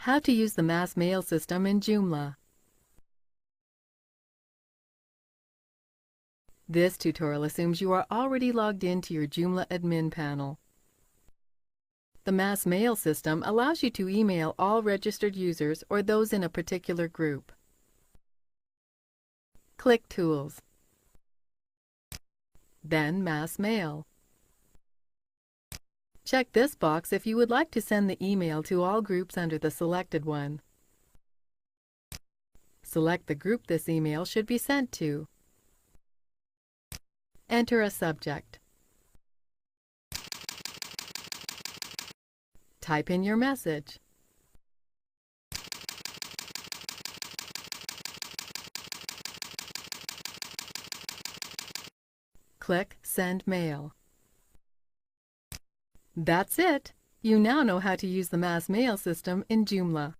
How to use the mass mail system in Joomla. This tutorial assumes you are already logged into your Joomla admin panel. The mass mail system allows you to email all registered users or those in a particular group. Click Tools. Then Mass Mail. Check this box if you would like to send the email to all groups under the selected one. Select the group this email should be sent to. Enter a subject. Type in your message. Click Send Mail. That's it! You now know how to use the mass mail system in Joomla.